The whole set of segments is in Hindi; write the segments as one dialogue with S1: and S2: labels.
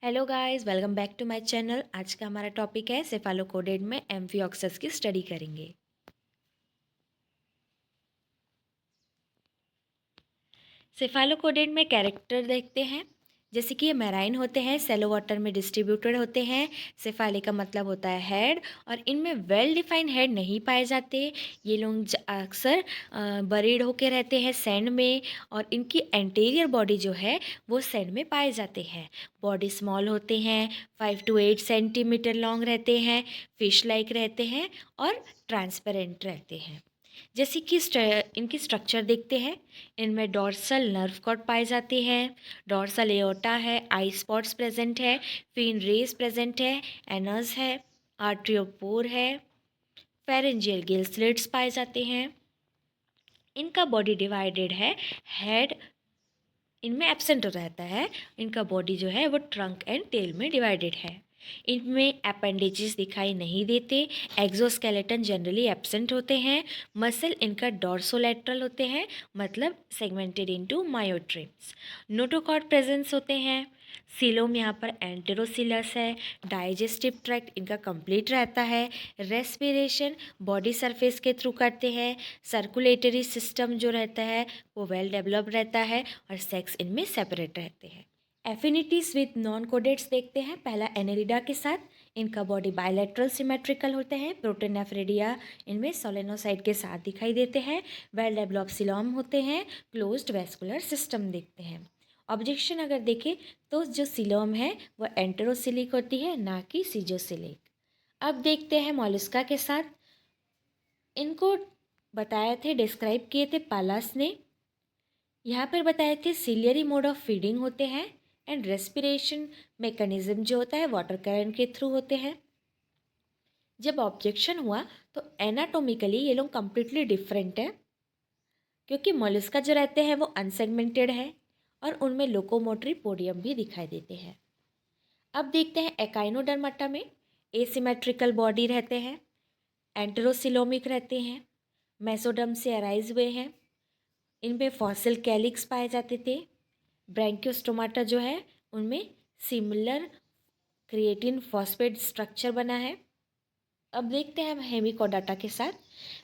S1: Hello guys, welcome back to my channel. आज का हमारा टॉपिक है सेफालोकोडेड में एम्फिऑक्सस की स्टडी करेंगे। सेफालोकोडेड में कैरेक्टर देखते हैं। जैसे कि ये मैराइन होते हैं, सेलो वाटर में डिस्ट्रीब्यूटेड होते हैं। सेफाली का मतलब होता है हेड, और इनमें वेल डिफाइंड हेड नहीं पाए जाते। ये लोग अक्सर बरीड होके रहते हैं सैंड में, और इनकी एंटीरियर बॉडी जो है वो सैंड में पाए जाते हैं। बॉडी स्मॉल होते हैं, 5 to 8 सेंटीमीटर लॉन्ग रहते हैं, फिश लाइक रहते हैं और ट्रांसपेरेंट रहते हैं। जैसे कि इनकी स्ट्रक्चर देखते हैं। इनमें डॉर्सल नर्व कॉर्ड पाए जाते हैं, डॉर्सल एओर्टा है, आई स्पॉट्स प्रेजेंट है, फिन रेस प्रेजेंट है, एनस है, आर्ट्रियोपोर है, फेरेंजियल गिल स्लिट्स पाए जाते हैं। इनका बॉडी डिवाइडेड है। हेड इनमें एब्सेंट रहता है। इनका बॉडी जो है वो ट्रंक एंड टेल में डिवाइडेड है। इनमें अपेंडेजेस दिखाई नहीं देते। एक्सोस्केलेटन जनरली एब्सेंट होते हैं। मसल इनका डॉर्सोलैटरल होते हैं, मतलब सेगमेंटेड इनटू मायोट्रिप्स। नोटोकॉर्ड प्रेजेंस होते हैं। सीलोम यहाँ पर एंटेरोसिलस है। डाइजेस्टिव ट्रैक्ट इनका कंप्लीट रहता है। रेस्पिरेशन बॉडी सरफेस के थ्रू करते हैं। सर्कुलेटरी सिस्टम जो रहता है वो वेल डेवलप्ड रहता है, और सेक्स इनमें सेपरेट रहते हैं। एफिनिटीज विद नॉन कोडेट्स देखते हैं। पहला एनेलिडा के साथ। इनका बॉडी बायलैटरल सिमेट्रिकल होते हैं। प्रोटोनेफ्रिडिया इनमें सोलेनोसाइड के साथ दिखाई देते हैं। वेल डेवलप्ड सिलोम होते हैं। क्लोज्ड वेस्कुलर सिस्टम देखते हैं। ऑब्जेक्शन अगर देखें तो जो सिलोम है वो एंटेरोसिलिक होती है, ना कि सीजोसिलिक। अब देखते हैं मॉलस्का के साथ। इनको बताए थे, डिस्क्राइब किए थे पालास ने। यहाँ पर बताए थे सिलियरी मोड ऑफ फीडिंग होते हैं, एंड रेस्पिरेशन मैकेनिज्म जो होता है वाटर करंट के थ्रू होते हैं। जब ऑब्जेक्शन हुआ तो एनाटोमिकली ये लोग कंप्लीटली डिफरेंट है, क्योंकि मोलस्का जो रहते हैं वो अनसेगमेंटेड है, और उनमें लोकोमोटरी पोडियम भी दिखाई देते हैं। अब देखते हैं एकाइनोडर्माटा में एसिमेट्रिकल बॉडी रहते हैं, एंटेरोसिलोमिक रहते हैं, मेसोडर्म से अराइज हुए हैं। इनमें फॉसिल कैलिक्स पाए जाते थे। ब्रैंकियोस्टोमाटा जो है उनमें सिमिलर क्रिएटिन फॉस्फेट स्ट्रक्चर बना है। अब देखते हैं हम हेमिकोडाटा के साथ।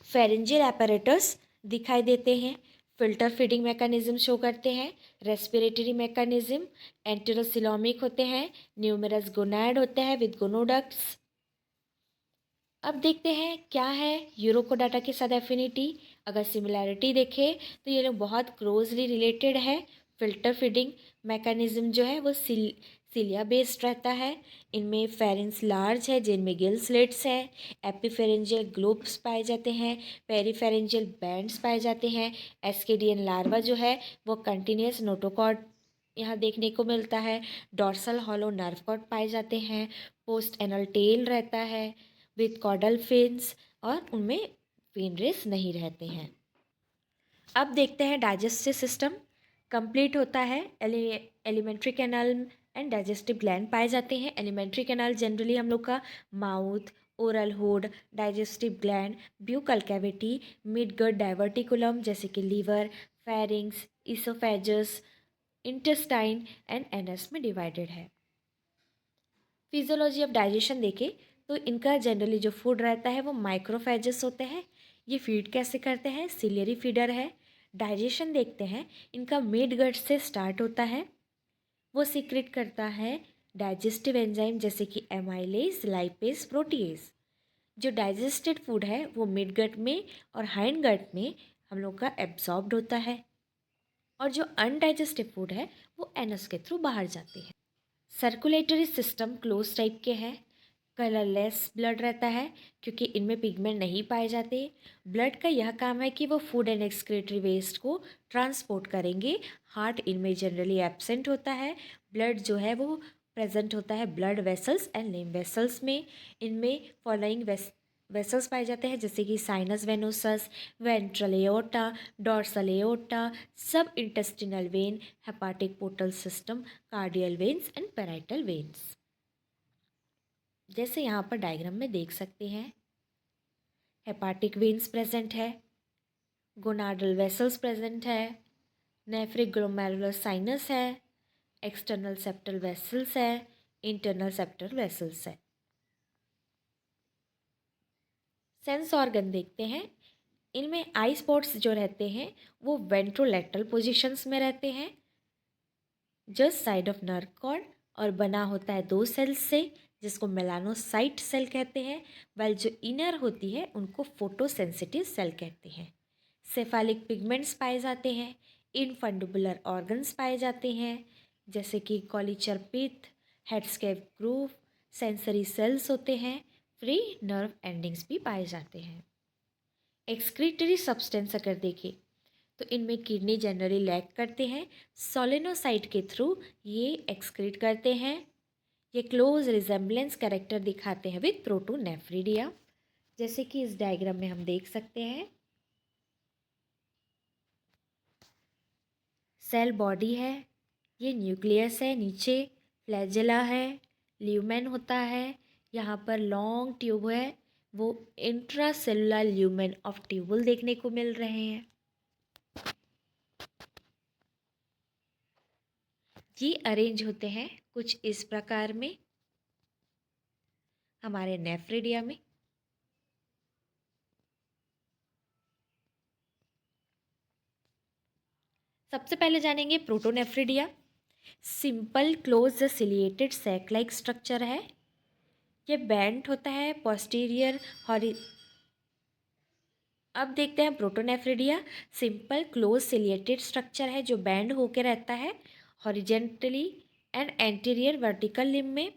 S1: फेरेंजियल एपैरेटस दिखाई देते हैं। फिल्टर फीडिंग मैकेनिज्म शो करते हैं। रेस्पिरेटरी मैकेनिज्म एंटेरोसिलोमिक होते हैं। न्यूमेरस गोनाड होते हैं विद गोनोडक्ट्स। अब देखते हैं क्या है यूरोकोडाटा के साथ एफिनिटी। अगर सिमिलैरिटी देखें तो ये लोग बहुत क्लोजली रिलेटेड है। फिल्टर फीडिंग मैकेनिज्म जो है वो सिलिया बेस्ड रहता है। इनमें फेरेंस लार्ज है, जिनमें गिल स्लिट्स है। एपिफेरेंजियल ग्लोब्स पाए जाते हैं। पेरीफेरेंजियल बैंड्स पाए जाते हैं। एस्केडियन लार्वा जो है वो कंटिन्यूस नोटोकॉर्ड यहाँ देखने को मिलता है। डॉर्सल हॉलो नर्व कॉर्ड पाए जाते हैं। पोस्ट एनल टेल रहता है विथ कॉडल फिन्स, और उनमें फिन रेस नहीं रहते हैं। अब देखते हैं डाइजेस्टिव सिस्टम कंप्लीट होता है। Alimentary canal and digestive gland पाए जाते हैं। एलिमेंट्री कैनाल जनरली हम लोग का mouth, oral hood, digestive gland, buccal cavity, mid gut diverticulum जैसे कि liver, pharynx, oesophagus, intestine and anus में डिवाइडेड है। फिजियोलॉजी ऑफ डाइजेशन देखें तो इनका जनरली जो फूड रहता है वो माइक्रोफेजस होते हैं। ये फीड कैसे करते हैं? सिलियरी फीडर है। डाइजेशन देखते हैं, इनका मिड गट से स्टार्ट होता है। वो सीक्रेट करता है डाइजेस्टिव एंजाइम जैसे कि एमाइलेज, लाइपेज, प्रोटीएज। जो डाइजेस्टेड फूड है वो मिड गट में और हाइंड गट में हम लोग का एब्जॉर्ब्ड होता है, और जो अनडाइजेस्टिव फूड है वो एनस के थ्रू बाहर जाते हैं। सर्कुलेटरी सिस्टम क्लोज टाइप के हैं। कलरलेस ब्लड रहता है क्योंकि इनमें पिगमेंट नहीं पाए जाते। ब्लड का यह काम है कि वो फूड एंड एक्सक्रीटरी वेस्ट को ट्रांसपोर्ट करेंगे। हार्ट इनमें जनरली एब्सेंट होता है। ब्लड जो है वो प्रेजेंट होता है blood vessels and lymph vessels में। इनमें फॉलोइंग वेसल्स पाए जाते हैं जैसे कि sinus venosus, ventral aorta, dorsal aorta, sub intestinal vein, hepatic portal system, cardinal veins and parietal veins. जैसे यहाँ पर डायग्राम में देख सकते हैं, हेपाटिक वेन्स प्रेजेंट है, गोनाडल वेसल्स प्रेजेंट है, नेफ्रिक ग्लोमेरुलर साइनस है, एक्सटर्नल सेप्टल वेसल्स है, इंटरनल सेप्टल वेसल्स है। सेंस ऑर्गन देखते हैं। इनमें आई स्पॉट्स जो रहते हैं वो वेंट्रोलैटरल पोजीशंस में रहते हैं, just side of nerve cord, और बना होता है 2 सेल्स से जिसको मेलानोसाइट सेल कहते हैं, वाइल जो इनर होती है उनको फोटोसेंसिटिव सेल कहते हैं। सेफालिक पिगमेंट्स पाए जाते हैं। इनफंडिबुलर ऑर्गन्स पाए जाते हैं जैसे कि कॉलीचर पिथ, हेडस्केप ग्रूव, सेंसरी सेल्स होते हैं। फ्री नर्व एंडिंग्स भी पाए जाते हैं। एक्सक्रीटरी सब्सटेंस अगर देखें तो इनमें किडनी जनरली लैक करते हैं, सोलेनोसाइट के थ्रू ये एक्सक्रीट करते हैं। ये क्लोज रिजेम्बलेंस कैरेक्टर दिखाते हैं विद प्रोटोनेफ्रिडिया, जैसे कि इस डायग्राम में हम देख सकते हैं। सेल बॉडी है, ये न्यूक्लियस है, नीचे फ्लैजेला है, ल्यूमेन होता है, यहाँ पर लॉन्ग ट्यूब है, वो इंट्रासेलुलर ल्यूमेन ऑफ ट्यूबुल देखने को मिल रहे हैं। ये अरेंज होते हैं कुछ इस प्रकार में हमारे नेफ्रिडिया में। सबसे पहले जानेंगे protonephridia. Simple close ciliated sac like structure है। ये बैंड होता है पोस्टीरियर हॉरि। अब देखते हैं protonephridia. Simple close ciliated structure है जो बैंड होके रहता है horizontally and anterior vertical limb में।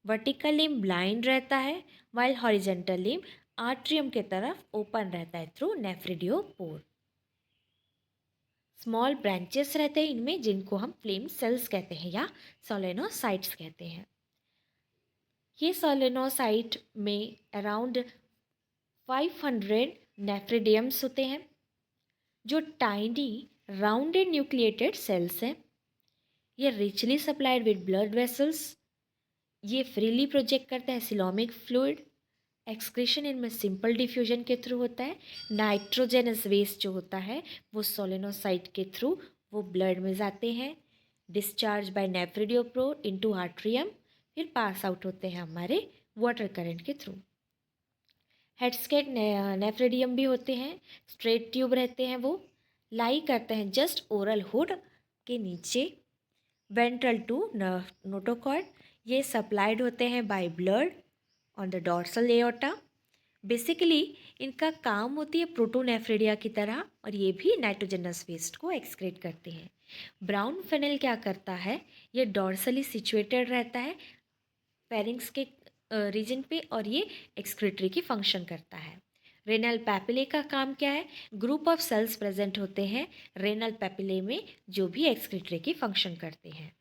S1: वर्टिकल लिम्ब ब्लाइंड रहता है वाइल हॉरिजेंटल लिम्ब आर्ट्रियम के तरफ ओपन रहता है थ्रू नेफ्रिडियोपोर। स्मॉल ब्रांचेस रहते हैं इनमें जिनको हम फ्लेम सेल्स कहते हैं या सोलेनोसाइट्स कहते हैं। ये सोलेनोसाइट में अराउंड 500 नेफ्रिडियम्स होते हैं जो टाइनी राउंडेड न्यूक्लिएटेड सेल्स हैं। ये richly supplied with blood vessels. ये फ्रीली प्रोजेक्ट करता है सिलोमिक फ्लूइड। एक्सक्रीशन इनमें सिंपल डिफ्यूजन के थ्रू होता है। नाइट्रोजनस वेस्ट जो होता है वो सोलेनोसाइट के थ्रू वो ब्लड में जाते हैं। डिस्चार्ज बाय नेफ्रिडियोपोर इनटू आर्ट्रियम, फिर पास आउट होते हैं हमारे वाटर करंट के थ्रू। हेडस्केट नेफ्रिडियम भी होते हैं, स्ट्रेट ट्यूब रहते हैं, वो लाई करते हैं जस्ट ओरल हुड के नीचे, वेंट्रल टू नोटोकॉर्ड। ये सप्लाइड होते हैं by blood on the dorsal aorta. Basically इनका काम होती है प्रोटोनेफ्रिडिया की तरह, और ये भी नाइट्रोजनस वेस्ट को एक्सक्रीट करते हैं। ब्राउन फेनल क्या करता है, ये डॉर्सली सिचुएटेड रहता है फेरिंग्स के रीजन पे, और ये एक्सक्रीटरी की फंक्शन करता है। रेनल पैपिले का काम क्या है, ग्रुप ऑफ सेल्स प्रेजेंट होते हैं रेनल पैपिले में जो भी एक्सक्रीटरी की फंक्शन करते हैं।